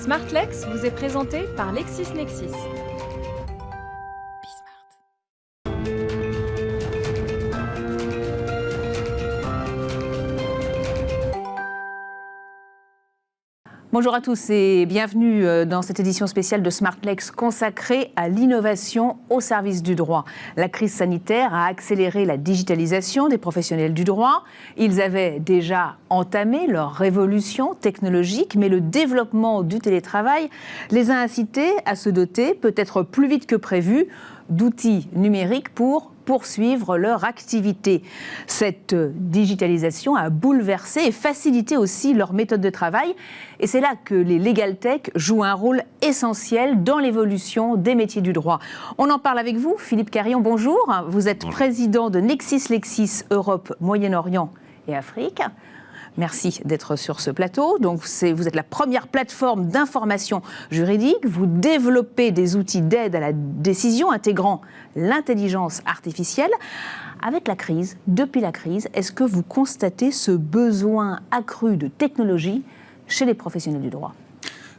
SmartLex vous est présenté par LexisNexis. Bonjour à tous et bienvenue dans cette édition spéciale de SmartLex consacrée à l'innovation au service du droit. La crise sanitaire a accéléré la digitalisation des professionnels du droit. Ils avaient déjà entamé leur révolution technologique, mais le développement du télétravail les a incités à se doter, peut-être plus vite que prévu, d'outils numériques pour poursuivre leur activité. Cette digitalisation a bouleversé et facilité aussi leur méthode de travail. Et c'est là que les Legal Tech jouent un rôle essentiel dans l'évolution des métiers du droit. On en parle avec vous, Philippe Carillon, bonjour. Vous êtes président de LexisNexis Europe, Moyen-Orient et Afrique. Merci d'être sur ce plateau. Donc, vous êtes la première plateforme d'information juridique. Vous développez des outils d'aide à la décision intégrant l'intelligence artificielle. Avec la crise, depuis la crise, est-ce que vous constatez ce besoin accru de technologie chez les professionnels du droit ?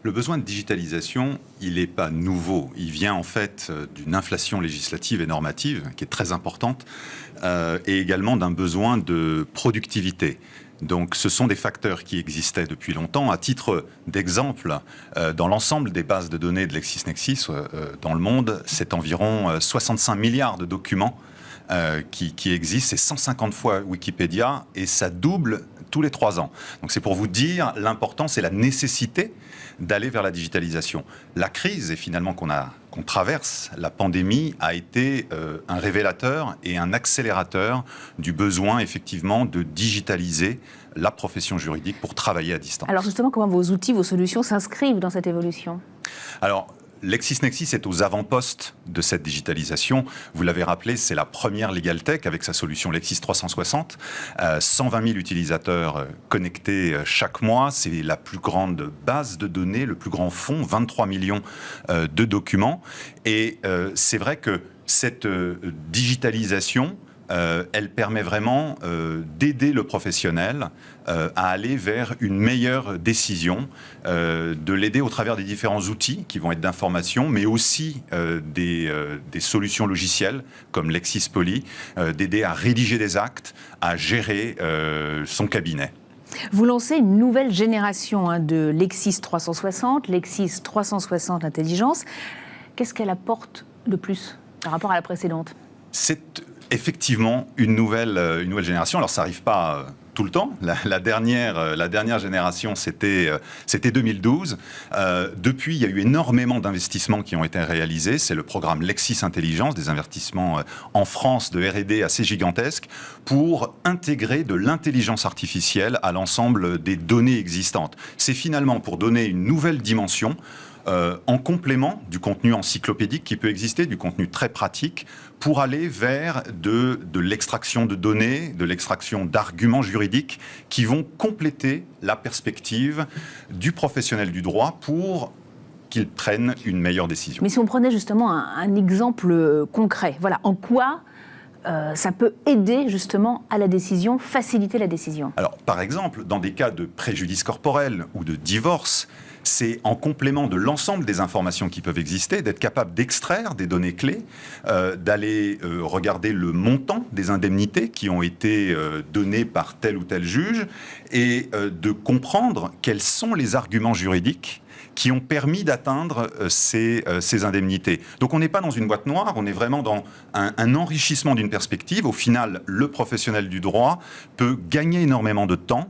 Le besoin de digitalisation, il n'est pas nouveau. Il vient en fait d'une inflation législative et normative qui est très importante et également d'un besoin de productivité. Donc ce sont des facteurs qui existaient depuis longtemps. À titre d'exemple, dans l'ensemble des bases de données de LexisNexis dans le monde, c'est environ 65 milliards de documents qui existent. C'est 150 fois Wikipédia et ça double tous les 3 ans. Donc c'est pour vous dire l'importance et la nécessité d'aller vers la digitalisation. La crise, et finalement qu'on traverse, la pandémie, a été un révélateur et un accélérateur du besoin, effectivement, de digitaliser la profession juridique pour travailler à distance. Alors justement, comment vos outils, vos solutions s'inscrivent dans cette évolution ? Alors, LexisNexis est aux avant-postes de cette digitalisation. Vous l'avez rappelé, c'est la première Legal Tech avec sa solution Lexis 360. 120 000 utilisateurs connectés chaque mois. C'est la plus grande base de données, le plus grand fonds, 23 millions de documents. Et c'est vrai que cette digitalisation, elle permet vraiment d'aider le professionnel à aller vers une meilleure décision, de l'aider au travers des différents outils qui vont être d'information, mais aussi des solutions logicielles comme LexisPoly, d'aider à rédiger des actes, à gérer son cabinet. Vous lancez une nouvelle génération de Lexis 360, Lexis 360 Intelligence. Qu'est-ce qu'elle apporte de plus par rapport à la précédente ? C'est effectivement une nouvelle génération. Alors ça n'arrive pas tout le temps. La dernière génération, c'était 2012. Depuis, il y a eu énormément d'investissements qui ont été réalisés. C'est le programme Lexis Intelligence, des investissements en France de R&D assez gigantesques pour intégrer de l'intelligence artificielle à l'ensemble des données existantes. C'est finalement pour donner une nouvelle dimension en complément du contenu encyclopédique qui peut exister, du contenu très pratique, pour aller vers de l'extraction de données, de l'extraction d'arguments juridiques qui vont compléter la perspective du professionnel du droit pour qu'il prenne une meilleure décision. Mais si on prenait justement un exemple concret, voilà, en quoi ça peut aider justement à la décision, faciliter la décision ? Alors, par exemple, dans des cas de préjudice corporel ou de divorce, c'est en complément de l'ensemble des informations qui peuvent exister, d'être capable d'extraire des données clés, d'aller regarder le montant des indemnités qui ont été données par tel ou tel juge et de comprendre quels sont les arguments juridiques qui ont permis d'atteindre ces indemnités. Donc on n'est pas dans une boîte noire, on est vraiment dans un enrichissement d'une perspective. Au final, le professionnel du droit peut gagner énormément de temps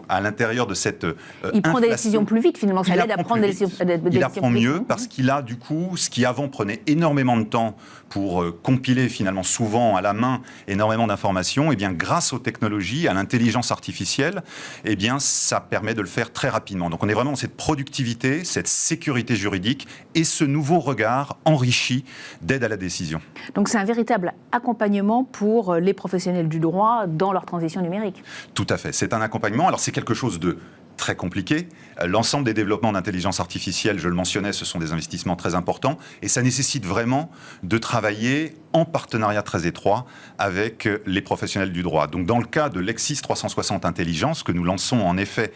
à l'intérieur de cette il prend des décisions plus vite, finalement. Ça l'aide à prendre des décisions plus vite. Il apprend mieux parce qu'il a, du coup, ce qui avant prenait énormément de temps pour compiler, finalement, souvent à la main, énormément d'informations, et bien, grâce aux technologies, à l'intelligence artificielle, et bien, ça permet de le faire très rapidement. Donc, on est vraiment dans cette productivité, cette sécurité juridique et ce nouveau regard enrichi d'aide à la décision. Donc, c'est un véritable accompagnement pour les professionnels du droit dans leur transition numérique. Tout à fait. C'est un accompagnement. Alors, c'est quelque chose de très compliqué. L'ensemble des développements d'intelligence artificielle, je le mentionnais, ce sont des investissements très importants et ça nécessite vraiment de travailler en partenariat très étroit avec les professionnels du droit. Donc dans le cas de Lexis 360 Intelligence, que nous lançons en effet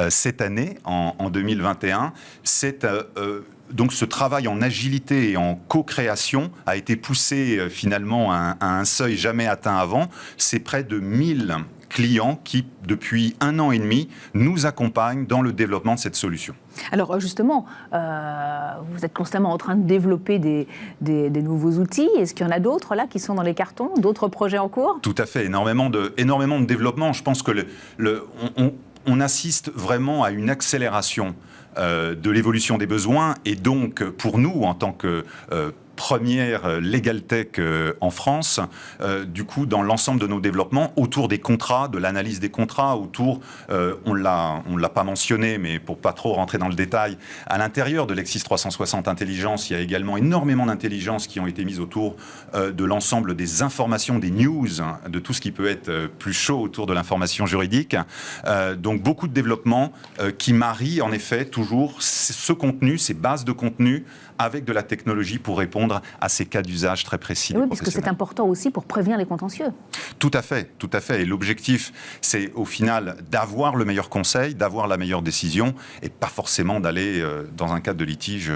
cette année, en 2021, donc ce travail en agilité et en co-création a été poussé finalement à un seuil jamais atteint avant. C'est près de 1000 clients qui, depuis 1 an et demi, nous accompagnent dans le développement de cette solution. Alors justement, vous êtes constamment en train de développer des nouveaux outils. Est-ce qu'il y en a d'autres là qui sont dans les cartons, d'autres projets en cours? Tout à fait, énormément de développement. Je pense que on assiste vraiment à une accélération de l'évolution des besoins et donc pour nous en tant que première legal tech en France, du coup dans l'ensemble de nos développements autour des contrats, de l'analyse des contrats, autour, on l'a pas mentionné, mais pour pas trop rentrer dans le détail, à l'intérieur de Lexis 360 Intelligence, il y a également énormément d'intelligence qui ont été mises autour de l'ensemble des informations, des news, de tout ce qui peut être plus chaud autour de l'information juridique. Donc beaucoup de développements qui marient en effet toujours ce contenu, ces bases de contenu avec de la technologie pour répondre à ces cas d'usage très précis. Oui, parce que c'est important aussi pour prévenir les contentieux. Tout à fait, tout à fait. Et l'objectif, c'est au final d'avoir le meilleur conseil, d'avoir la meilleure décision et pas forcément d'aller dans un cadre de litige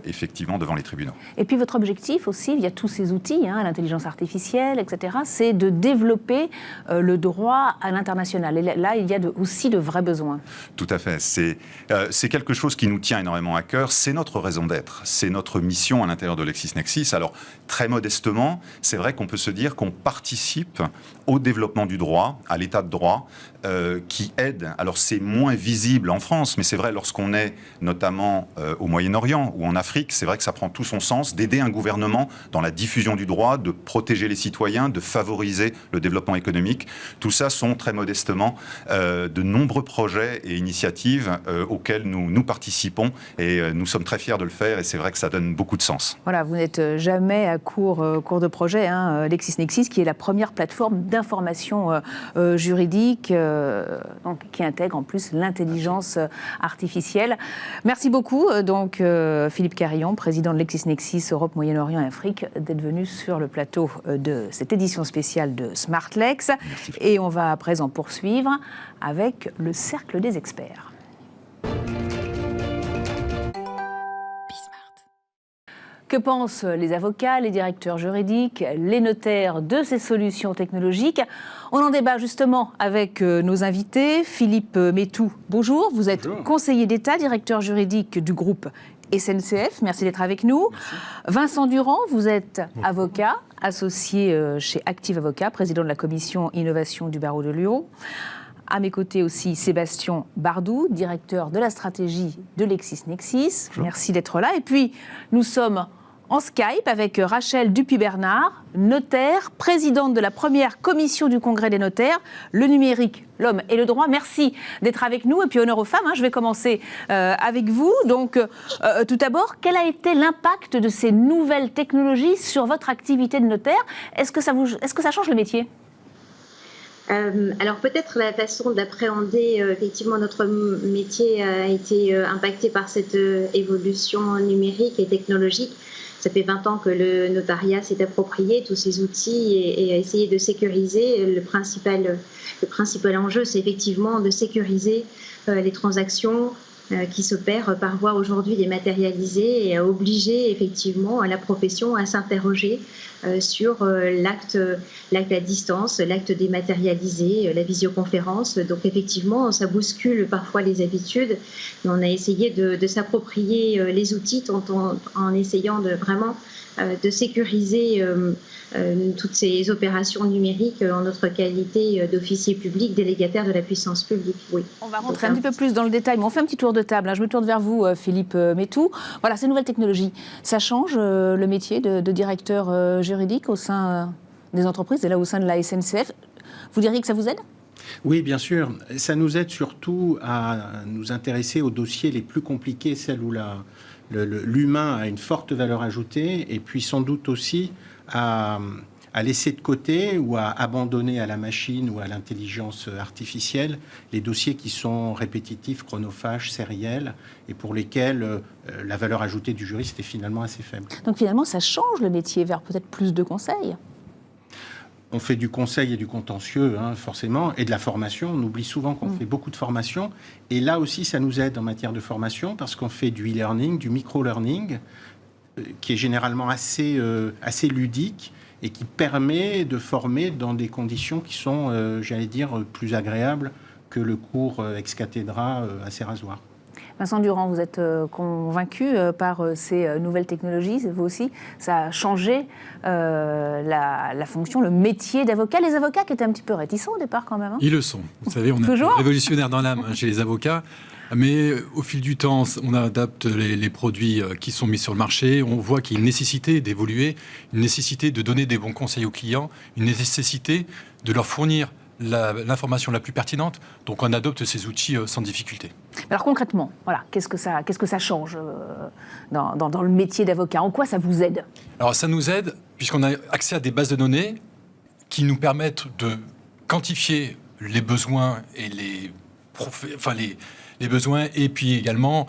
effectivement devant les tribunaux. Et puis votre objectif aussi, via tous ces outils, l'intelligence artificielle, etc., c'est de développer le droit à l'international. Et là, il y a aussi de vrais besoins. Tout à fait. C'est quelque chose qui nous tient énormément à cœur. C'est notre raison d'être. C'est notre mission à l'intérieur de LexisNexis. Alors, très modestement, c'est vrai qu'on peut se dire qu'on participe au développement du droit, à l'état de droit, qui aide. Alors, c'est moins visible en France, mais c'est vrai lorsqu'on est notamment au Moyen-Orient ou en Afrique, c'est vrai que ça prend tout son sens d'aider un gouvernement dans la diffusion du droit, de protéger les citoyens, de favoriser le développement économique. Tout ça sont très modestement de nombreux projets et initiatives auxquels nous participons et nous sommes très fiers de le faire et c'est vrai que ça donne beaucoup de sens. Voilà, vous n'êtes jamais à court de projet. LexisNexis, qui est la première plateforme d'information juridique donc, qui intègre en plus l'intelligence artificielle. Merci beaucoup, Philippe Carillon, président de LexisNexis Europe, Moyen-Orient et Afrique, d'être venu sur le plateau de cette édition spéciale de SmartLex. Et on va à présent poursuivre avec le cercle des experts. Que pensent les avocats, les directeurs juridiques, les notaires de ces solutions technologiques? On en débat justement avec nos invités. Philippe Métou, bonjour. Vous êtes conseiller d'État, directeur juridique du groupe SNCF. Merci d'être avec nous. Merci. Vincent Durand, vous êtes avocat, associé chez Active Avocat, président de la commission innovation du barreau de Lyon. À mes côtés aussi, Sébastien Bardou, directeur de la stratégie de LexisNexis. Bonjour. Merci d'être là. Et puis, nous sommes en Skype avec Rachel Dupuy-Bernard, notaire, présidente de la première commission du Congrès des notaires, le numérique, l'homme et le droit. Merci d'être avec nous. Et puis honneur aux femmes, je vais commencer avec vous. Donc, tout d'abord, quel a été l'impact de ces nouvelles technologies sur votre activité de notaire? Est-ce que ça change le métier? Alors peut-être la façon d'appréhender effectivement notre métier a été impacté par cette évolution numérique et technologique. Ça fait 20 ans que le notariat s'est approprié tous ces outils et a essayé de sécuriser. Le principal enjeu, c'est effectivement de sécuriser les transactions qui s'opèrent par voie aujourd'hui dématérialisée et à obliger effectivement la profession à s'interroger sur l'acte à distance, l'acte dématérialisé, la visioconférence. Donc effectivement, ça bouscule parfois les habitudes. Et on a essayé de s'approprier les outils en essayant de vraiment de sécuriser toutes ces opérations numériques en notre qualité d'officier public, délégataire de la puissance publique. Oui. On va rentrer un petit peu plus dans le détail, mais on fait un petit tour de table. Je me tourne vers vous, Philippe Métou. Voilà, ces nouvelles technologies, ça change le métier de directeur juridique au sein des entreprises et là au sein de la SNCF. Vous diriez que ça vous aide ? Oui, bien sûr. Ça nous aide surtout à nous intéresser aux dossiers les plus compliqués, celles où l'humain a une forte valeur ajoutée, et puis sans doute aussi à à laisser de côté ou à abandonner à la machine ou à l'intelligence artificielle les dossiers qui sont répétitifs, chronophages, sériels et pour lesquels la valeur ajoutée du juriste est finalement assez faible. Donc finalement, ça change le métier vers peut-être plus de conseils. On fait du conseil et du contentieux, forcément, et de la formation. On oublie souvent qu'on fait beaucoup de formation. Et là aussi, ça nous aide en matière de formation parce qu'on fait du e-learning, du micro-learning, qui est généralement assez ludique et qui permet de former dans des conditions qui sont, j'allais dire, plus agréables que le cours ex cathedra assez rasoir. Vincent Durand, vous êtes convaincu par ces nouvelles technologies, vous aussi. Ça a changé la fonction, le métier d'avocat. Les avocats qui étaient un petit peu réticents au départ quand même. Ils le sont. Vous savez, on est révolutionnaire dans l'âme chez les avocats. Mais au fil du temps, on adapte les produits qui sont mis sur le marché. On voit qu'il y a une nécessité d'évoluer, une nécessité de donner des bons conseils aux clients, une nécessité de leur fournir l'information la plus pertinente. Donc on adopte ces outils sans difficulté. Alors concrètement, voilà, qu'est-ce que ça change dans le métier d'avocat? En quoi ça vous aide? Alors ça nous aide puisqu'on a accès à des bases de données qui nous permettent de quantifier les besoins et les besoins et puis également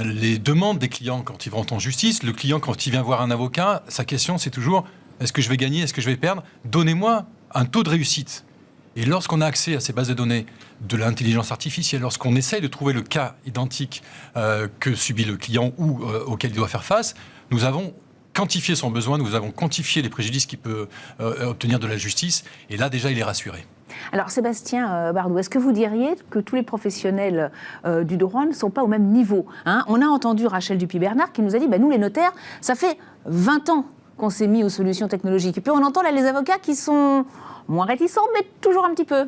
les demandes des clients quand ils vont en justice. Le client, quand il vient voir un avocat, sa question c'est toujours est-ce que je vais gagner, est-ce que je vais perdre? Donnez-moi un taux de réussite. Et lorsqu'on a accès à ces bases de données de l'intelligence artificielle, lorsqu'on essaye de trouver le cas identique que subit le client ou auquel il doit faire face, nous avons quantifié son besoin, nous avons quantifié les préjudices qu'il peut obtenir de la justice, et là déjà il est rassuré. Alors Sébastien Bardou, est-ce que vous diriez que tous les professionnels du droit ne sont pas au même niveau, hein? On a entendu Rachel Dupuy-Bernard qui nous a dit nous les notaires, ça fait 20 ans qu'on s'est mis aux solutions technologiques. Et puis on entend là les avocats qui sont moins réticents, mais toujours un petit peu.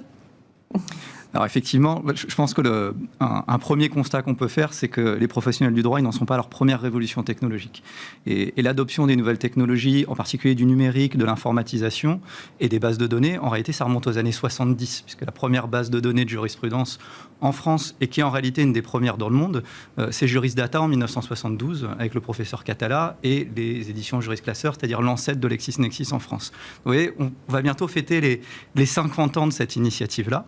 Alors effectivement, je pense que un premier constat qu'on peut faire, c'est que les professionnels du droit, ils n'en sont pas à leur première révolution technologique. Et l'adoption des nouvelles technologies, en particulier du numérique, de l'informatisation et des bases de données, en réalité, ça remonte aux années 70, puisque la première base de données de jurisprudence en France, et qui est en réalité une des premières dans le monde, c'est Jurisdata en 1972, avec le professeur Catala et les éditions Jurisclasseur, c'est-à-dire l'ancêtre de LexisNexis en France. Vous voyez, on va bientôt fêter les 50 ans de cette initiative-là.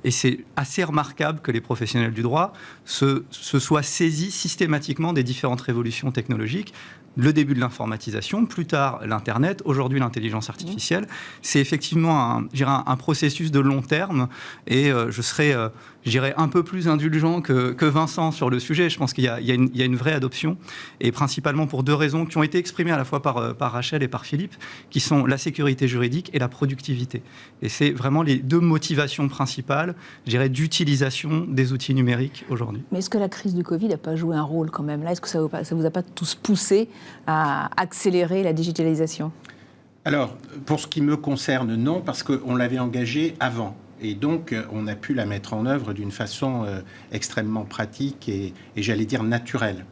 Et c'est assez remarquable que les professionnels du droit se soient saisis systématiquement des différentes révolutions technologiques. Le début de l'informatisation, plus tard l'Internet, aujourd'hui l'intelligence artificielle. C'est effectivement un processus de long terme et je serais un peu plus indulgent que Vincent sur le sujet. Je pense qu'il y a une vraie adoption et principalement pour deux raisons qui ont été exprimées à la fois par Rachel et par Philippe, qui sont la sécurité juridique et la productivité. Et c'est vraiment les deux motivations principales, d'utilisation des outils numériques aujourd'hui. Mais est-ce que la crise du Covid n'a pas joué un rôle quand même là? Est-ce que ça vous a pas tous poussé à accélérer la digitalisation? Alors, pour ce qui me concerne, non, parce qu'on l'avait engagée avant. Et donc, on a pu la mettre en œuvre d'une façon extrêmement pratique et j'allais dire naturelle.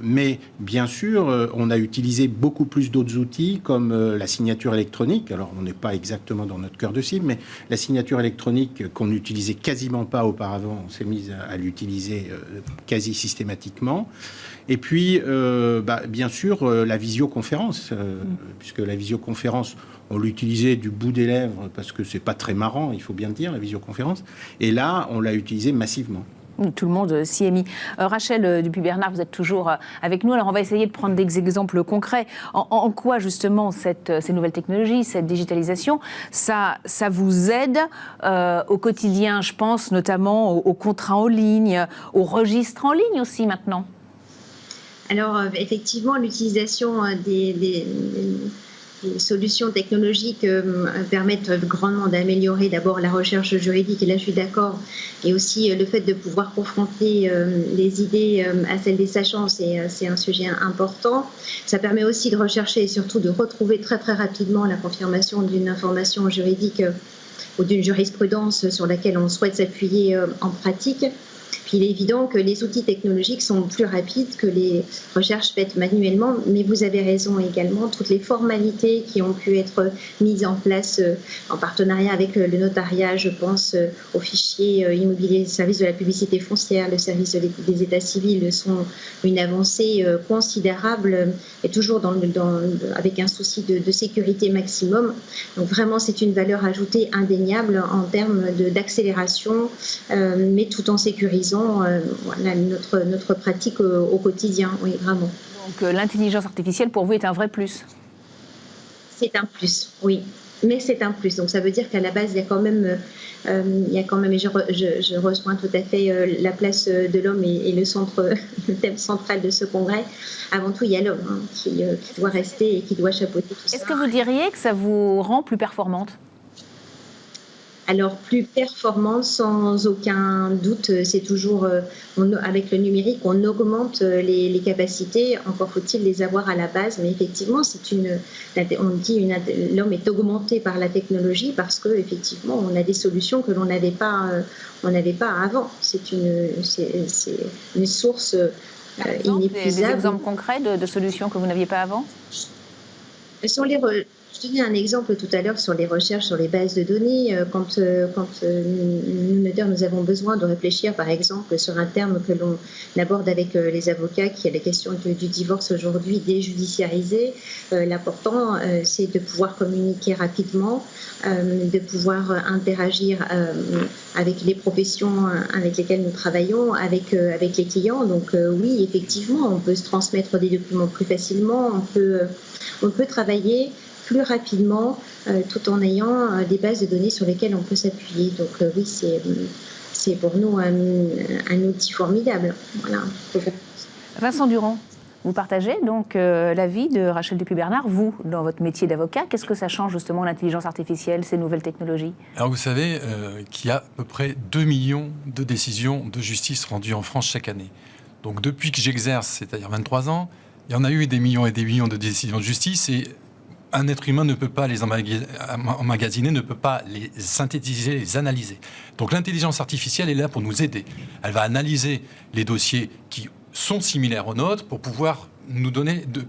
Mais bien sûr, on a utilisé beaucoup plus d'autres outils comme la signature électronique. Alors, on n'est pas exactement dans notre cœur de cible, mais la signature électronique qu'on n'utilisait quasiment pas auparavant, on s'est mis à l'utiliser quasi systématiquement. Et puis, bien sûr, la visioconférence, puisque la visioconférence, on l'utilisait du bout des lèvres parce que c'est pas très marrant, il faut bien le dire, la visioconférence. Et là, on l'a utilisé massivement. Tout le monde s'y est mis. Rachel Dupuy-Bernard, vous êtes toujours avec nous. Alors, on va essayer de prendre des exemples concrets. En quoi, justement, ces nouvelles technologies, cette digitalisation, ça vous aide au quotidien, je pense, notamment aux contrats en ligne, aux registres en ligne aussi, maintenant? Alors, effectivement, l'utilisation des solutions technologiques permettent grandement d'améliorer d'abord la recherche juridique, et là je suis d'accord, et aussi le fait de pouvoir confronter les idées à celles des sachants, c'est un sujet important. Ça permet aussi de rechercher et surtout de retrouver très très rapidement la confirmation d'une information juridique ou d'une jurisprudence sur laquelle on souhaite s'appuyer en pratique. Puis il est évident que les outils technologiques sont plus rapides que les recherches faites manuellement, mais vous avez raison également, toutes les formalités qui ont pu être mises en place en partenariat avec le notariat, je pense aux fichiers immobiliers, le service de la publicité foncière, le service des états civils sont une avancée considérable et toujours avec un souci de sécurité maximum. Donc vraiment, c'est une valeur ajoutée indéniable en termes d'accélération, mais tout en sécurisant voilà, notre pratique au quotidien, oui, vraiment. Donc l'intelligence artificielle, pour vous, est un vrai plus? C'est un plus, oui. Mais c'est un plus. Donc ça veut dire qu'à la base, il y a quand même et je rejoins tout à fait la place de l'homme et le thème central de ce congrès. Avant tout, il y a l'homme qui doit rester et qui doit chapeauter tout ça. Est-ce que vous diriez que ça vous rend plus performante? Alors, plus performante, sans aucun doute, c'est toujours, avec le numérique, on augmente les capacités, encore faut-il les avoir à la base, mais effectivement, on dit l'homme est augmenté par la technologie parce qu'effectivement, on a des solutions que l'on n'avait pas avant. C'est une source inépuisable. Des exemples concrets de solutions que vous n'aviez pas avant? Je donnais un exemple tout à l'heure sur les recherches sur les bases de données. Quand nous, notaires, nous avons besoin de réfléchir, par exemple, sur un terme que l'on aborde avec les avocats, qui est la question du divorce aujourd'hui déjudiciarisé, l'important, c'est de pouvoir communiquer rapidement, de pouvoir interagir avec les professions avec lesquelles nous travaillons, avec les clients. Donc oui, effectivement, on peut se transmettre des documents plus facilement, on peut travailler plus rapidement, tout en ayant des bases de données sur lesquelles on peut s'appuyer. Donc oui, c'est pour nous un outil formidable. Voilà. Vincent Durand, vous partagez donc l'avis de Rachel Dupuy-Bernard. Vous, dans votre métier d'avocat, qu'est-ce que ça change justement l'intelligence artificielle, ces nouvelles technologies? Alors vous savez qu'il y a à peu près 2 millions de décisions de justice rendues en France chaque année. Donc depuis que j'exerce, c'est-à-dire 23 ans, il y en a eu des millions et des millions de décisions de justice et un être humain ne peut pas les emmagasiner, ne peut pas les synthétiser, les analyser. Donc l'intelligence artificielle est là pour nous aider. Elle va analyser les dossiers qui sont similaires aux nôtres pour pouvoir nous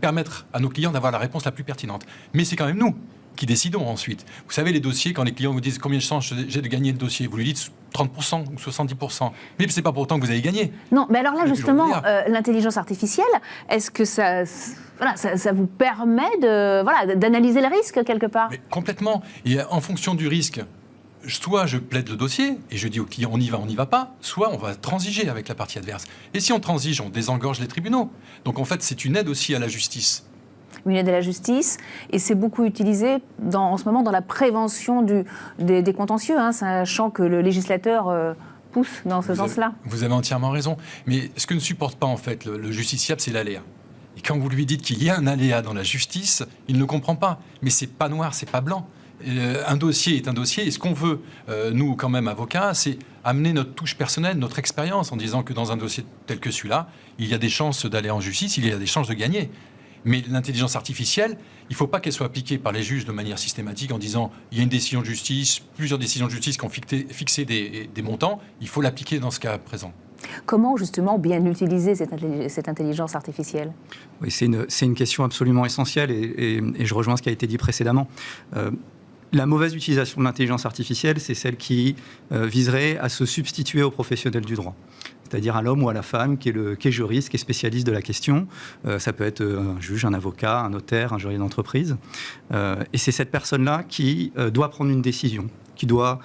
permettre à nos clients d'avoir la réponse la plus pertinente. Mais c'est quand même nous qui décidons ensuite. Vous savez, les dossiers, quand les clients vous disent combien de chances j'ai de gagner le dossier, vous lui dites 30% ou 70%. Mais ce n'est pas pour autant que vous avez gagné. Non, mais alors là, justement, l'intelligence artificielle, est-ce que ça vous permet d'analyser le risque quelque part? Mais complètement. Et en fonction du risque, soit je plaide le dossier et je dis au client on n'y va pas, soit on va transiger avec la partie adverse. Et si on transige, on désengorge les tribunaux. Donc en fait, c'est une aide aussi à la justice. Une aide à la justice, et c'est beaucoup utilisé en ce moment dans la prévention des contentieux, sachant que le législateur pousse dans ce sens-là. Vous avez entièrement raison. Mais ce que ne supporte pas en fait le justiciable, c'est l'aléa. Et quand vous lui dites qu'il y a un aléa dans la justice, il ne comprend pas. Mais c'est pas noir, c'est pas blanc. Un dossier est un dossier, et ce qu'on veut, nous, quand même, avocats, c'est amener notre touche personnelle, notre expérience, en disant que dans un dossier tel que celui-là, il y a des chances d'aller en justice, il y a des chances de gagner. Mais l'intelligence artificielle, il ne faut pas qu'elle soit appliquée par les juges de manière systématique en disant il y a une décision de justice, plusieurs décisions de justice qui ont fixé des montants, il faut l'appliquer dans ce cas présent. Comment justement bien utiliser cette intelligence artificielle? Oui, c'est une question absolument essentielle et je rejoins ce qui a été dit précédemment. La mauvaise utilisation de l'intelligence artificielle, c'est celle qui viserait à se substituer aux professionnels du droit. C'est-à-dire à l'homme ou à la femme qui est juriste, qui est spécialiste de la question. Ça peut être un juge, un avocat, un notaire, un juriste d'entreprise. Et c'est cette personne-là qui doit prendre une décision, qui doit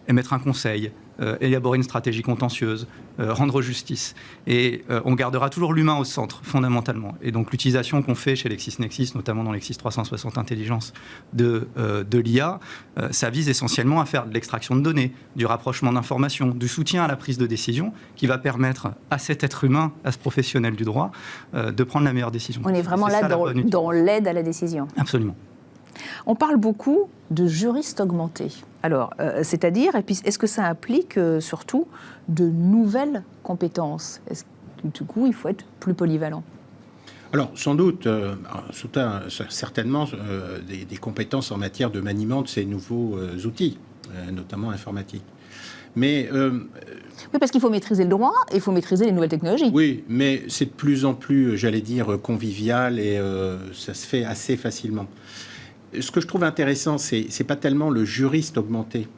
émettre un conseil, élaborer une stratégie contentieuse, rendre justice. Et on gardera toujours l'humain au centre, fondamentalement. Et donc l'utilisation qu'on fait chez LexisNexis, notamment dans Lexis 360 Intelligence de l'IA, ça vise essentiellement à faire de l'extraction de données, du rapprochement d'informations, du soutien à la prise de décision, qui va permettre à cet être humain, à ce professionnel du droit, de prendre la meilleure décision. On est vraiment là dans l'aide à la décision. Absolument. On parle beaucoup de juristes augmentés. Alors, c'est-à-dire, et puis est-ce que ça implique surtout de nouvelles compétences? Est-ce que du coup, il faut être plus polyvalent? Alors, sans doute, certainement des compétences en matière de maniement de ces nouveaux outils, notamment informatiques. Mais Oui, parce qu'il faut maîtriser le droit et il faut maîtriser les nouvelles technologies. oui, mais c'est de plus en plus, j'allais dire, convivial et ça se fait assez facilement. Ce que je trouve intéressant, c'est pas tellement le juriste augmenté,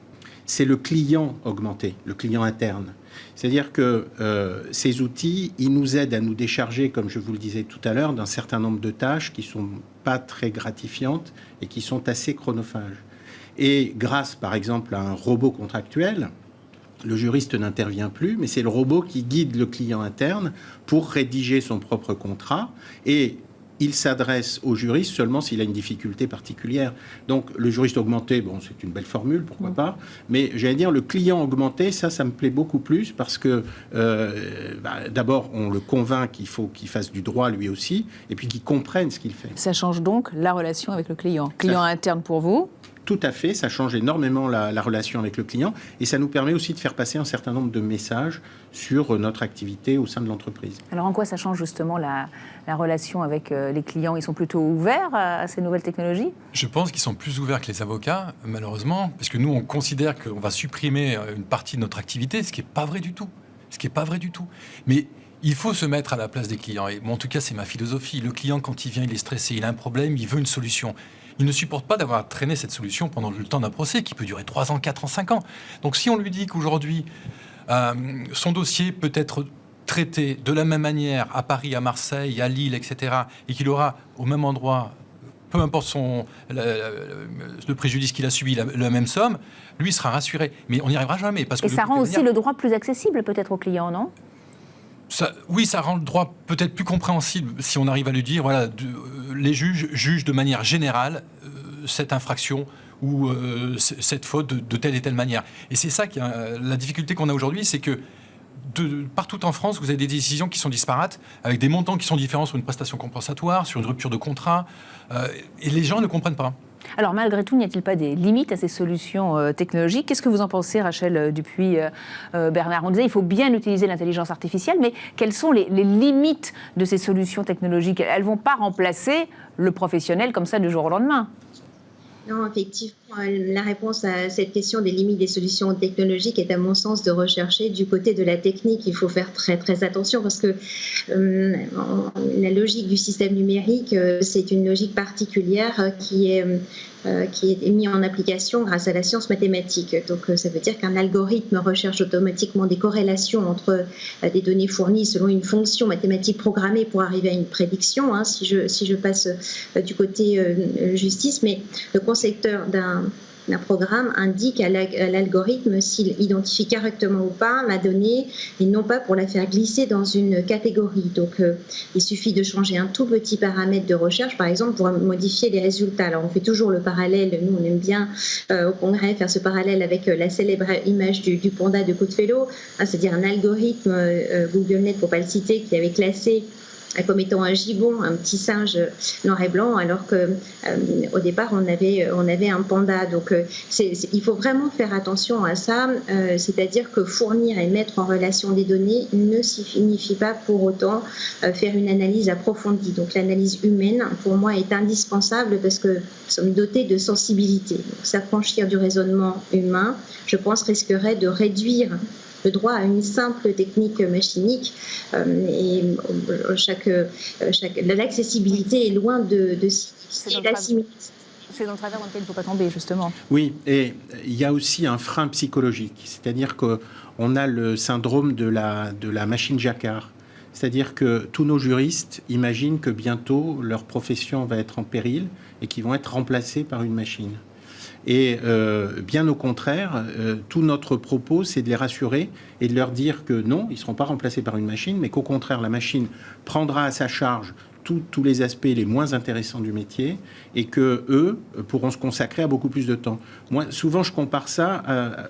c'est le client augmenté, le client interne. C'est-à-dire que ces outils, ils nous aident à nous décharger, comme je vous le disais tout à l'heure, d'un certain nombre de tâches qui sont pas très gratifiantes et qui sont assez chronophages. Et grâce, par exemple, à un robot contractuel, le juriste n'intervient plus, mais c'est le robot qui guide le client interne pour rédiger son propre contrat et il s'adresse au juriste seulement s'il a une difficulté particulière. Donc, le juriste augmenté, bon, c'est une belle formule, pourquoi pas. Mais j'allais dire, le client augmenté, ça me plaît beaucoup plus parce que, d'abord, on le convainc qu'il faut qu'il fasse du droit lui aussi, et puis qu'il comprenne ce qu'il fait. Ça change donc la relation avec le client. Client interne pour vous. Tout à fait, ça change énormément la relation avec le client et ça nous permet aussi de faire passer un certain nombre de messages sur notre activité au sein de l'entreprise. Alors en quoi ça change justement la relation avec les clients? Ils sont plutôt ouverts à ces nouvelles technologies? Je pense qu'ils sont plus ouverts que les avocats, malheureusement, parce que nous, on considère qu'on va supprimer une partie de notre activité, ce qui n'est pas vrai du tout. Mais il faut se mettre à la place des clients. Et bon, en tout cas, c'est ma philosophie. Le client, quand il vient, il est stressé, il a un problème, il veut une solution. Il ne supporte pas d'avoir traîné cette solution pendant le temps d'un procès qui peut durer 3 ans, 4 ans, 5 ans. Donc si on lui dit qu'aujourd'hui, son dossier peut être traité de la même manière à Paris, à Marseille, à Lille, etc., et qu'il aura au même endroit, peu importe le préjudice qu'il a subi, la même somme, lui sera rassuré. Mais on n'y arrivera jamais. Parce que et ça rend aussi le droit plus accessible peut-être aux clients, non ? Oui, ça rend le droit peut-être plus compréhensible si on arrive à lui dire, voilà, les juges jugent de manière générale cette infraction ou cette faute de telle et telle manière. Et c'est ça la difficulté qu'on a aujourd'hui, c'est que partout en France, vous avez des décisions qui sont disparates, avec des montants qui sont différents sur une prestation compensatoire, sur une rupture de contrat, et les gens ne comprennent pas. Alors malgré tout, n'y a-t-il pas des limites à ces solutions technologiques? Qu'est-ce que vous en pensez, Rachel Dupuis, Bernard? On disait qu'il faut bien utiliser l'intelligence artificielle, mais quelles sont les limites de ces solutions technologiques? Elles ne vont pas remplacer le professionnel comme ça du jour au lendemain. Non, effectivement, la réponse à cette question des limites des solutions technologiques est à mon sens de rechercher du côté de la technique. Il faut faire très très attention parce que la logique du système numérique, c'est une logique particulière qui est mise en application grâce à la science mathématique. Donc ça veut dire qu'un algorithme recherche automatiquement des corrélations entre des données fournies selon une fonction mathématique programmée pour arriver à une prédiction, hein, si je passe du côté justice, mais le concepteur d'un programme indique à l'algorithme s'il identifie correctement ou pas la donnée et non pas pour la faire glisser dans une catégorie. Donc il suffit de changer un tout petit paramètre de recherche, par exemple, pour modifier les résultats. Alors on fait toujours le parallèle, nous on aime bien au Congrès faire ce parallèle avec la célèbre image du panda de Goodfellow, c'est-à-dire un algorithme GoogleNet, pour ne pas le citer, qui avait classé comme étant un gibbon, un petit singe noir et blanc, alors qu'au départ, on avait un panda. Donc, il faut vraiment faire attention à ça, c'est-à-dire que fournir et mettre en relation des données ne signifie pas pour autant faire une analyse approfondie. Donc, l'analyse humaine, pour moi, est indispensable parce que nous sommes dotés de sensibilité. Donc, s'affranchir du raisonnement humain, je pense, risquerait de réduire le droit à une simple technique machinique et l'accessibilité est loin de la similitude. C'est dans le travers dans lequel il ne faut pas tomber, justement. Oui, et il y a aussi un frein psychologique, c'est-à-dire qu'on a le syndrome de la machine Jacquard. C'est-à-dire que tous nos juristes imaginent que bientôt leur profession va être en péril et qu'ils vont être remplacés par une machine. Et bien au contraire, tout notre propos, c'est de les rassurer et de leur dire que non, ils ne seront pas remplacés par une machine, mais qu'au contraire, la machine prendra à sa charge tous les aspects les moins intéressants du métier et que eux pourront se consacrer à beaucoup plus de temps. Moi, souvent, je compare ça,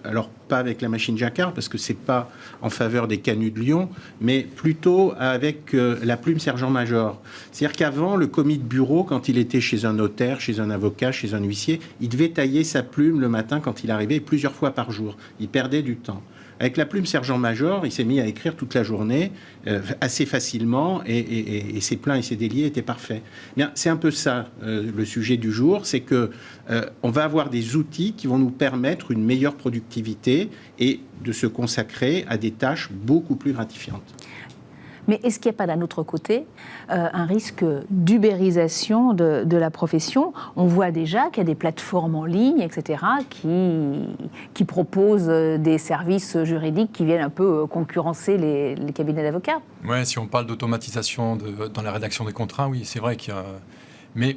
alors pas avec la machine Jacquard, parce que c'est pas en faveur des canuts de Lyon, mais plutôt avec la plume sergent-major. C'est-à-dire qu'avant, le commis de bureau, quand il était chez un notaire, chez un avocat, chez un huissier, il devait tailler sa plume le matin quand il arrivait plusieurs fois par jour. Il perdait du temps. Avec la plume sergent-major, il s'est mis à écrire toute la journée, assez facilement, et ses pleins et ses déliés étaient parfaits. Bien, c'est un peu ça, le sujet du jour, c'est que on va avoir des outils qui vont nous permettre une meilleure productivité et de se consacrer à des tâches beaucoup plus gratifiantes. Mais est-ce qu'il n'y a pas d'un autre côté un risque d'ubérisation de la profession? On voit déjà qu'il y a des plateformes en ligne, etc., qui proposent des services juridiques qui viennent un peu concurrencer les cabinets d'avocats. Oui, si on parle d'automatisation dans la rédaction des contrats, oui, c'est vrai qu'il y a... Mais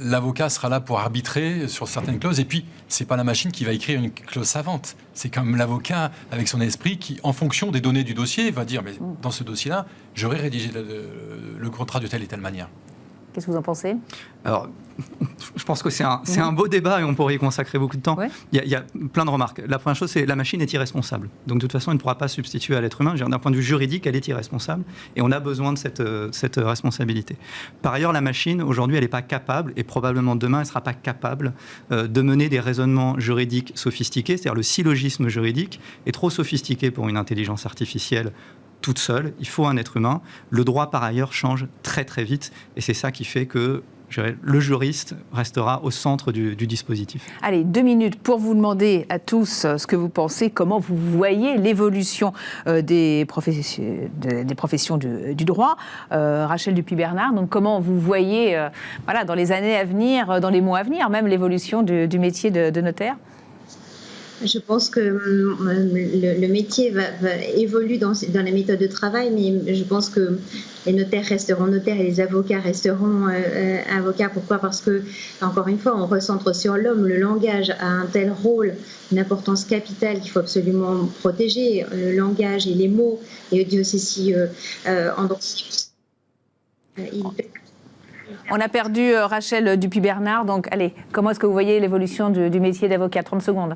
l'avocat sera là pour arbitrer sur certaines clauses, et puis c'est pas la machine qui va écrire une clause savante. C'est comme l'avocat avec son esprit qui, en fonction des données du dossier, va dire mais dans ce dossier-là, j'aurais rédigé le contrat de telle et telle manière. Qu'est-ce que vous en pensez? Alors, je pense que c'est un beau débat et on pourrait y consacrer beaucoup de temps. Ouais. Il y a plein de remarques. La première chose, c'est que la machine est irresponsable. Donc, de toute façon, elle ne pourra pas substituer à l'être humain. D'un point de vue juridique, elle est irresponsable et on a besoin de cette responsabilité. Par ailleurs, la machine, aujourd'hui, elle n'est pas capable, et probablement demain, elle ne sera pas capable de mener des raisonnements juridiques sophistiqués. C'est-à-dire le syllogisme juridique est trop sophistiqué pour une intelligence artificielle toute seule. Il faut un être humain. Le droit, par ailleurs, change très très vite et c'est ça qui fait que le juriste restera au centre du dispositif. Allez, 2 minutes pour vous demander à tous ce que vous pensez, comment vous voyez l'évolution des professions du droit. Rachel Dupuy-Bernard, donc comment vous voyez dans les années à venir, dans les mois à venir, même l'évolution du métier de notaire? Je pense que le métier évolue dans la méthode de travail, mais je pense que les notaires resteront notaires et les avocats resteront avocats. Pourquoi? Parce que, encore une fois, on recentre sur l'homme. Le langage a un tel rôle, une importance capitale qu'il faut absolument protéger. Le langage et les mots, et Dieu sait si On a perdu Rachel Dupuy-Bernard, donc allez, comment est-ce que vous voyez l'évolution du métier d'avocat? 30 secondes.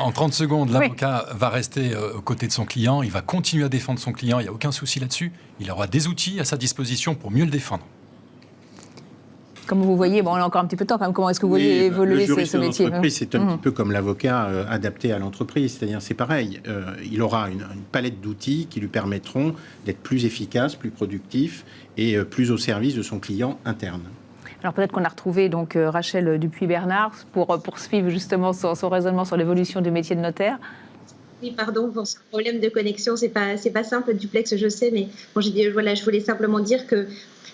En 30 secondes, l'avocat va rester aux côtés de son client, il va continuer à défendre son client, il n'y a aucun souci là-dessus. Il aura des outils à sa disposition pour mieux le défendre. Comme vous voyez, on a encore un petit peu de temps quand même. Comment est-ce que vous voyez évoluer ce métier? C'est un petit peu comme l'avocat adapté à l'entreprise. C'est-à-dire, c'est pareil. Il aura une palette d'outils qui lui permettront d'être plus efficace, plus productif et plus au service de son client interne. Alors peut-être qu'on a retrouvé donc Rachel Dupuy-Bernard pour poursuivre justement son raisonnement sur l'évolution du métier de notaire. Oui, pardon pour ce problème de connexion. C'est pas simple, duplex, je sais, mais bon, je voulais simplement dire que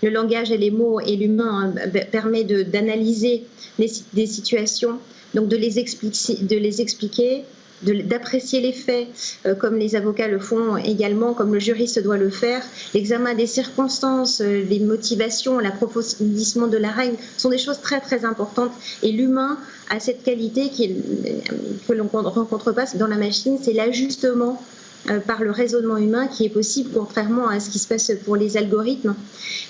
le langage et les mots et l'humain permet d'analyser des situations, donc de les expliquer, d'apprécier les faits, comme les avocats le font également, comme le juriste doit le faire. L'examen des circonstances, les motivations, l'approfondissement de la règle sont des choses très très importantes. Et l'humain a cette qualité que l'on ne rencontre pas dans la machine, c'est l'ajustement par le raisonnement humain qui est possible, contrairement à ce qui se passe pour les algorithmes.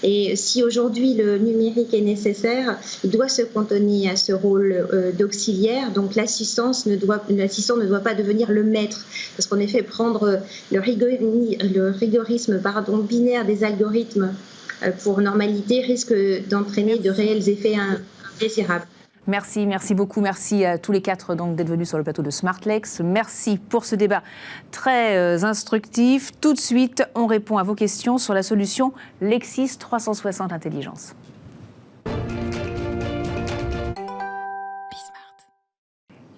Et si aujourd'hui le numérique est nécessaire, il doit se cantonner à ce rôle d'auxiliaire. Donc l'assistant ne doit pas devenir le maître, parce qu'en effet, prendre le rigorisme binaire des algorithmes pour normalité risque d'entraîner de réels effets indésirables. Merci beaucoup. Merci à tous les 4 donc d'être venus sur le plateau de SmartLex. Merci pour ce débat très instructif. Tout de suite, on répond à vos questions sur la solution Lexis 360 Intelligence.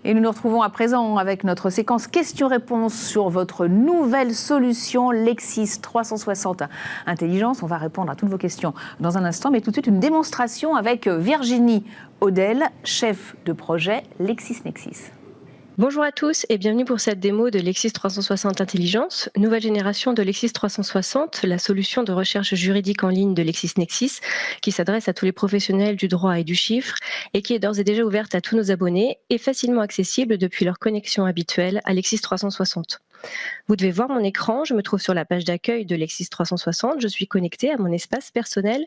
Et nous nous retrouvons à présent avec notre séquence questions-réponses sur votre nouvelle solution Lexis 360 Intelligence. On va répondre à toutes vos questions dans un instant, mais tout de suite une démonstration avec Virginie Audel, chef de projet LexisNexis. Bonjour à tous et bienvenue pour cette démo de Lexis 360 Intelligence, nouvelle génération de Lexis 360, la solution de recherche juridique en ligne de LexisNexis qui s'adresse à tous les professionnels du droit et du chiffre et qui est d'ores et déjà ouverte à tous nos abonnés et facilement accessible depuis leur connexion habituelle à Lexis 360. Vous devez voir mon écran, je me trouve sur la page d'accueil de Lexis 360, je suis connectée à mon espace personnel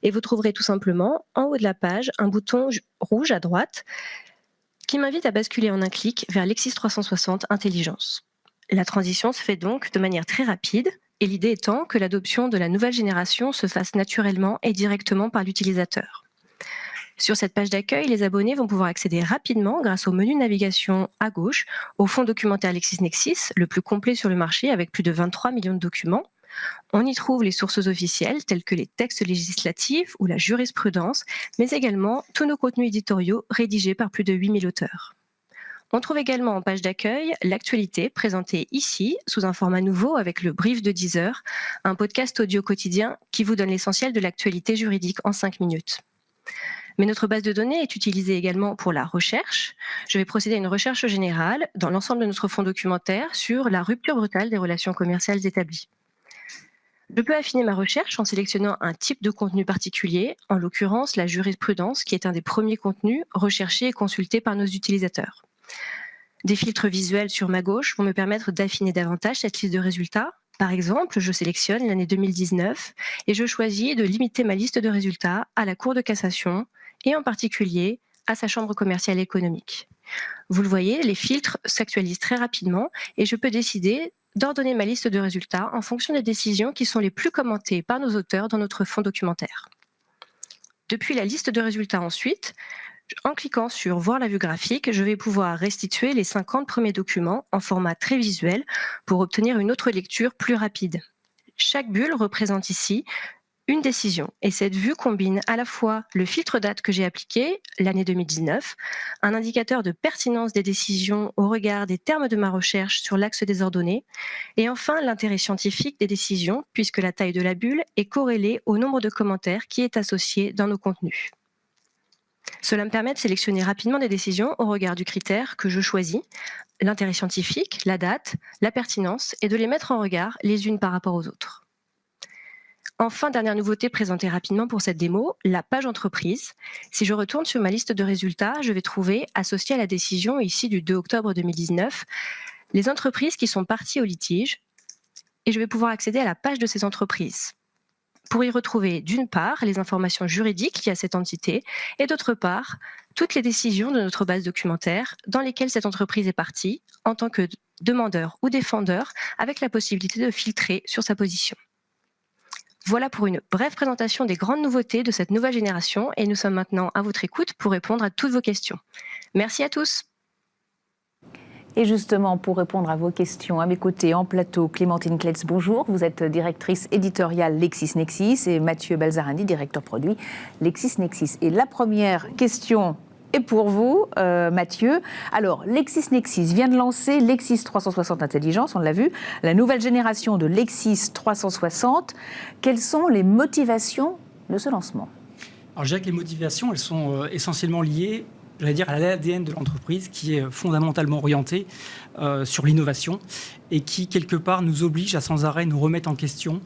et vous trouverez tout simplement en haut de la page un bouton rouge à droite qui m'invite à basculer en un clic vers Lexis 360 Intelligence. La transition se fait donc de manière très rapide et l'idée étant que l'adoption de la nouvelle génération se fasse naturellement et directement par l'utilisateur. Sur cette page d'accueil, les abonnés vont pouvoir accéder rapidement, grâce au menu de navigation à gauche, au fonds documentaire LexisNexis, le plus complet sur le marché avec plus de 23 millions de documents. On y trouve les sources officielles telles que les textes législatifs ou la jurisprudence, mais également tous nos contenus éditoriaux rédigés par plus de 8000 auteurs. On trouve également en page d'accueil l'actualité présentée ici sous un format nouveau avec le brief de 10 heures, un podcast audio quotidien qui vous donne l'essentiel de l'actualité juridique en 5 minutes. Mais notre base de données est utilisée également pour la recherche. Je vais procéder à une recherche générale dans l'ensemble de notre fonds documentaire sur la rupture brutale des relations commerciales établies. Je peux affiner ma recherche en sélectionnant un type de contenu particulier, en l'occurrence la jurisprudence, qui est un des premiers contenus recherchés et consultés par nos utilisateurs. Des filtres visuels sur ma gauche vont me permettre d'affiner davantage cette liste de résultats. Par exemple, je sélectionne l'année 2019 et je choisis de limiter ma liste de résultats à la Cour de cassation et en particulier à sa chambre commerciale et économique. Vous le voyez, les filtres s'actualisent très rapidement et je peux décider d'ordonner ma liste de résultats en fonction des décisions qui sont les plus commentées par nos auteurs dans notre fonds documentaire. Depuis la liste de résultats ensuite, en cliquant sur « Voir la vue graphique », je vais pouvoir restituer les 50 premiers documents en format très visuel pour obtenir une autre lecture plus rapide. Chaque bulle représente ici une décision et cette vue combine à la fois le filtre date que j'ai appliqué, l'année 2019, un indicateur de pertinence des décisions au regard des termes de ma recherche sur l'axe des ordonnées et enfin l'intérêt scientifique des décisions puisque la taille de la bulle est corrélée au nombre de commentaires qui est associé dans nos contenus. Cela me permet de sélectionner rapidement des décisions au regard du critère que je choisis, l'intérêt scientifique, la date, la pertinence et de les mettre en regard les unes par rapport aux autres. Enfin, dernière nouveauté présentée rapidement pour cette démo, la page entreprise. Si je retourne sur ma liste de résultats, je vais trouver, associé à la décision ici du 2 octobre 2019, les entreprises qui sont parties au litige et je vais pouvoir accéder à la page de ces entreprises pour y retrouver d'une part les informations juridiques liées à cette entité et d'autre part toutes les décisions de notre base documentaire dans lesquelles cette entreprise est partie en tant que demandeur ou défendeur avec la possibilité de filtrer sur sa position. Voilà pour une brève présentation des grandes nouveautés de cette nouvelle génération et nous sommes maintenant à votre écoute pour répondre à toutes vos questions. Merci à tous. Et justement, pour répondre à vos questions, à mes côtés en plateau, Clémentine Kletz, bonjour. Vous êtes directrice éditoriale LexisNexis et Mathieu Balzarani, directeur produit LexisNexis. Et la première question est pour vous, Mathieu. Alors, LexisNexis vient de lancer Lexis 360 Intelligence, on l'a vu, la nouvelle génération de Lexis 360. Quelles sont les motivations de ce lancement ? Alors, je dirais que les motivations, elles sont essentiellement liées, j'allais dire, à l'ADN de l'entreprise qui est fondamentalement orientée sur l'innovation et qui, quelque part, nous oblige à sans arrêt nous remettre en question,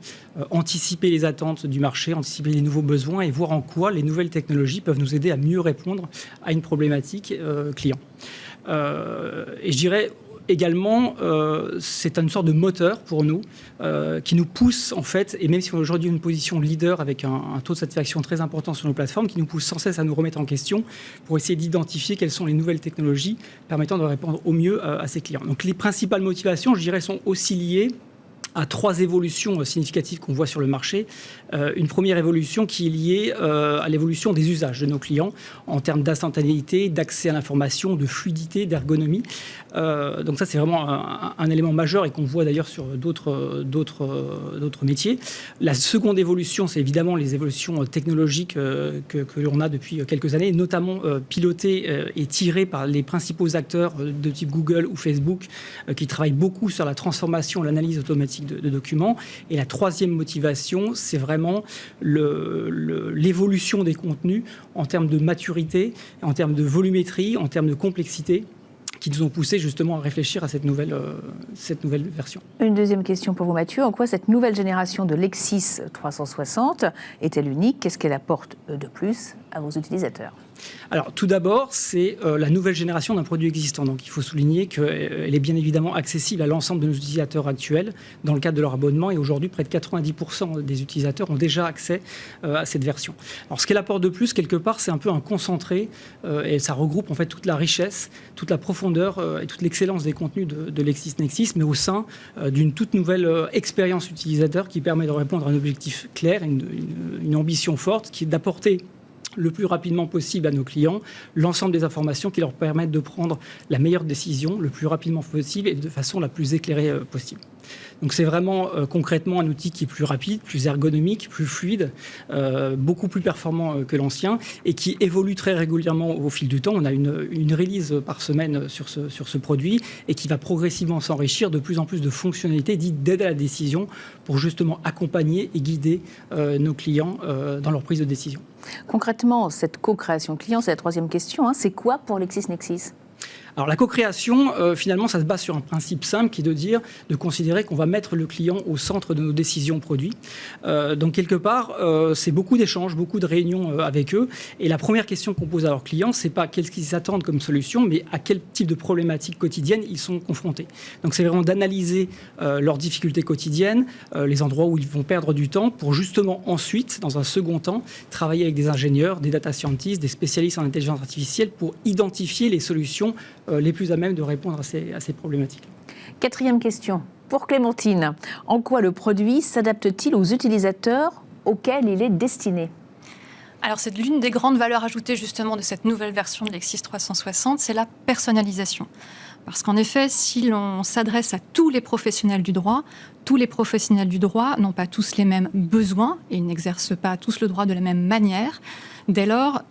anticiper les attentes du marché, anticiper les nouveaux besoins et voir en quoi les nouvelles technologies peuvent nous aider à mieux répondre à une problématique client. Et je dirais également, c'est une sorte de moteur pour nous qui nous pousse en fait, et même si on a aujourd'hui une position leader avec un taux de satisfaction très important sur nos plateformes, qui nous pousse sans cesse à nous remettre en question pour essayer d'identifier quelles sont les nouvelles technologies permettant de répondre au mieux à ces clients. Donc les principales motivations, je dirais, sont aussi liées à 3 évolutions significatives qu'on voit sur le marché. Une première évolution qui est liée à l'évolution des usages de nos clients en termes d'instantanéité, d'accès à l'information, de fluidité, d'ergonomie. Donc ça, c'est vraiment un élément majeur et qu'on voit d'ailleurs sur d'autres métiers. La seconde évolution, c'est évidemment les évolutions technologiques que l'on a depuis quelques années, notamment pilotées et tirées par les principaux acteurs de type Google ou Facebook qui travaillent beaucoup sur la transformation, l'analyse automatique de documents. Et la troisième motivation, c'est vraiment l'évolution des contenus en termes de maturité, en termes de volumétrie, en termes de complexité, qui nous ont poussé justement à réfléchir à cette nouvelle version. Une deuxième question pour vous, Mathieu. En quoi cette nouvelle génération de Lexis 360 est-elle unique ? Qu'est-ce qu'elle apporte de plus à vos utilisateurs ? Alors, tout d'abord, c'est la nouvelle génération d'un produit existant. Donc, il faut souligner qu'elle est bien évidemment accessible à l'ensemble de nos utilisateurs actuels dans le cadre de leur abonnement. Et aujourd'hui, près de 90% des utilisateurs ont déjà accès à cette version. Alors, ce qu'elle apporte de plus, quelque part, c'est un peu un concentré et ça regroupe en fait toute la richesse, toute la profondeur et toute l'excellence des contenus de LexisNexis, mais au sein d'une toute nouvelle expérience utilisateur qui permet de répondre à un objectif clair, une ambition forte qui est d'apporter le plus rapidement possible à nos clients l'ensemble des informations qui leur permettent de prendre la meilleure décision le plus rapidement possible et de façon la plus éclairée possible. Donc c'est vraiment concrètement un outil qui est plus rapide, plus ergonomique, plus fluide, beaucoup plus performant que l'ancien et qui évolue très régulièrement au fil du temps. On a une release par semaine sur ce produit et qui va progressivement s'enrichir de plus en plus de fonctionnalités dites d'aide à la décision pour justement accompagner et guider nos clients dans leur prise de décision. Concrètement, cette co-création client, c'est la troisième question, c'est quoi pour LexisNexis ? Alors la co-création, finalement, ça se base sur un principe simple qui est de considérer qu'on va mettre le client au centre de nos décisions produits. Donc quelque part, c'est beaucoup d'échanges, beaucoup de réunions avec eux. Et la première question qu'on pose à leurs clients, c'est pas qu'est-ce qu'ils attendent comme solution, mais à quel type de problématiques quotidiennes ils sont confrontés. Donc c'est vraiment d'analyser leurs difficultés quotidiennes, les endroits où ils vont perdre du temps, pour justement ensuite, dans un second temps, travailler avec des ingénieurs, des data scientists, des spécialistes en intelligence artificielle pour identifier les solutions les plus à même de répondre à ces problématiques. Quatrième question, pour Clémentine. En quoi le produit s'adapte-t-il aux utilisateurs auxquels il est destiné ? Alors c'est l'une des grandes valeurs ajoutées justement de cette nouvelle version de Lexis 360, c'est la personnalisation. Parce qu'en effet, si l'on s'adresse à tous les professionnels du droit n'ont pas tous les mêmes besoins et ils n'exercent pas tous le droit de la même manière. Dès lors,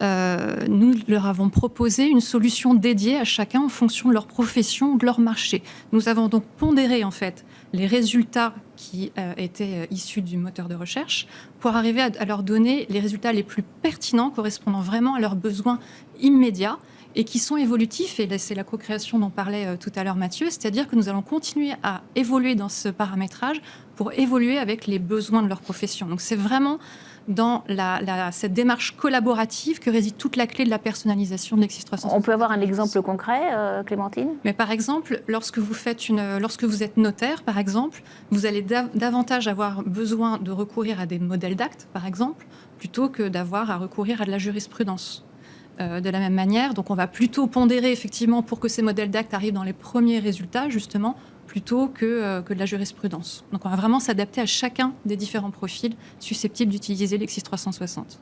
nous leur avons proposé une solution dédiée à chacun en fonction de leur profession ou de leur marché. Nous avons donc pondéré en fait les résultats qui étaient issus du moteur de recherche pour arriver à leur donner les résultats les plus pertinents correspondant vraiment à leurs besoins immédiats et qui sont évolutifs, et c'est la co-création dont parlait tout à l'heure Mathieu, c'est-à-dire que nous allons continuer à évoluer dans ce paramétrage pour évoluer avec les besoins de leur profession. Donc c'est vraiment dans cette démarche collaborative que réside toute la clé de la personnalisation de Lexis 360. On peut avoir un exemple concret, Clémentine ? Mais par exemple, lorsque vous êtes notaire, par exemple, vous allez davantage avoir besoin de recourir à des modèles d'actes, par exemple, plutôt que d'avoir à recourir à de la jurisprudence. De la même manière, donc on va plutôt pondérer effectivement pour que ces modèles d'actes arrivent dans les premiers résultats, justement, plutôt que de la jurisprudence. Donc on va vraiment s'adapter à chacun des différents profils susceptibles d'utiliser Lexis 360.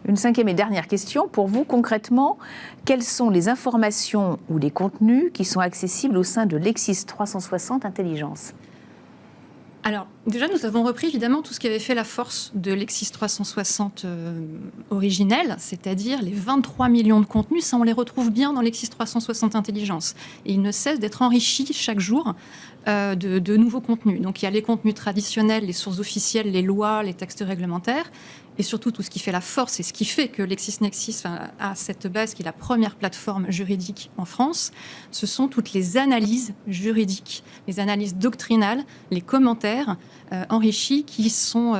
Une cinquième et dernière question. Pour vous, concrètement, quelles sont les informations ou les contenus qui sont accessibles au sein de Lexis 360 Intelligence ? Alors, déjà, nous avons repris évidemment tout ce qui avait fait la force de Lexis 360 originel, c'est-à-dire les 23 millions de contenus. Ça, on les retrouve bien dans Lexis 360 Intelligence. Et ils ne cessent d'être enrichis chaque jour de nouveaux contenus. Donc, il y a les contenus traditionnels, les sources officielles, les lois, les textes réglementaires, et surtout tout ce qui fait la force et ce qui fait que LexisNexis a cette base qui est la première plateforme juridique en France, ce sont toutes les analyses juridiques, les analyses doctrinales, les commentaires enrichis qui sont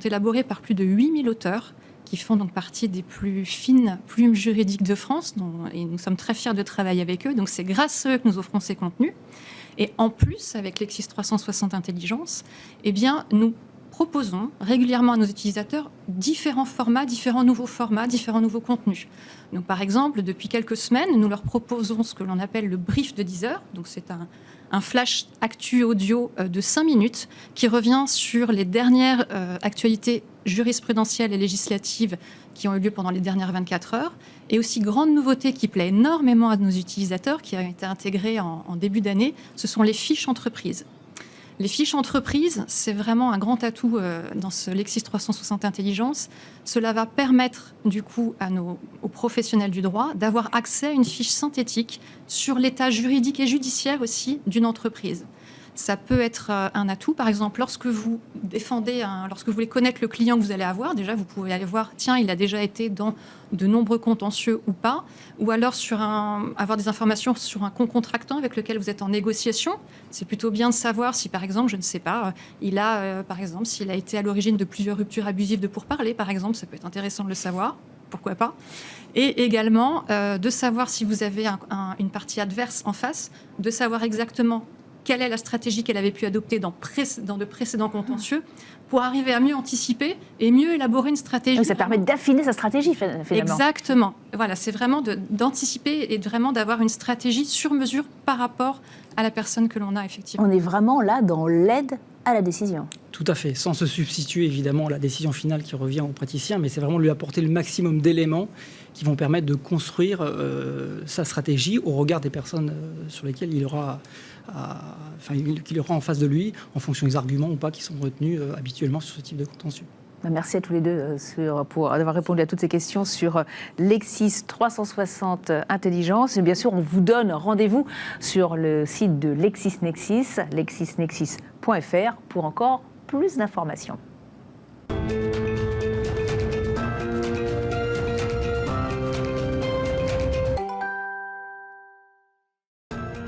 élaborés par plus de 8000 auteurs qui font donc partie des plus fines plumes juridiques de France, et nous sommes très fiers de travailler avec eux. Donc c'est grâce à eux que nous offrons ces contenus. Et en plus, avec Lexis 360 Intelligence, eh bien, nous proposons régulièrement à nos utilisateurs différents formats, différents nouveaux contenus. Donc, par exemple, depuis quelques semaines, nous leur proposons ce que l'on appelle le brief de 10 heures. Donc, c'est un flash actu audio de 5 minutes qui revient sur les dernières actualités jurisprudentielles et législatives qui ont eu lieu pendant les dernières 24 heures. Et aussi, grande nouveauté qui plaît énormément à nos utilisateurs, qui a été intégrée en début d'année, ce sont les fiches entreprises. Les fiches entreprises, c'est vraiment un grand atout dans ce Lexis 360 Intelligence. Cela va permettre, du coup, aux professionnels du droit d'avoir accès à une fiche synthétique sur l'état juridique et judiciaire aussi d'une entreprise. Ça peut être un atout. Par exemple, lorsque vous voulez connaître le client que vous allez avoir, déjà, vous pouvez aller voir, tiens, il a déjà été dans de nombreux contentieux ou pas. Ou alors avoir des informations sur un concontractant avec lequel vous êtes en négociation. C'est plutôt bien de savoir si, par exemple, je ne sais pas, s'il a été à l'origine de plusieurs ruptures abusives de pourparlers, par exemple, ça peut être intéressant de le savoir. Pourquoi pas ? Et également, de savoir si vous avez une partie adverse en face, de savoir exactement quelle est la stratégie qu'elle avait pu adopter dans de précédents contentieux pour arriver à mieux anticiper et mieux élaborer une stratégie. Donc ça permet d'affiner sa stratégie, finalement. Exactement. Voilà, c'est vraiment d'anticiper et vraiment d'avoir une stratégie sur mesure par rapport à la personne que l'on a, effectivement. On est vraiment là dans l'aide à la décision. Tout à fait, sans se substituer évidemment à la décision finale qui revient au praticien, mais c'est vraiment lui apporter le maximum d'éléments qui vont permettre de construire sa stratégie au regard des personnes sur lesquelles il aura, qu'il aura en face de lui, en fonction des arguments ou pas qui sont retenus habituellement sur ce type de contentieux. Merci à tous les deux pour avoir répondu à toutes ces questions sur Lexis 360 Intelligence. Et bien sûr, on vous donne rendez-vous sur le site de LexisNexis, lexisnexis.fr, pour encore plus d'informations.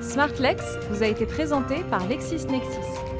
SmartLex vous a été présenté par LexisNexis.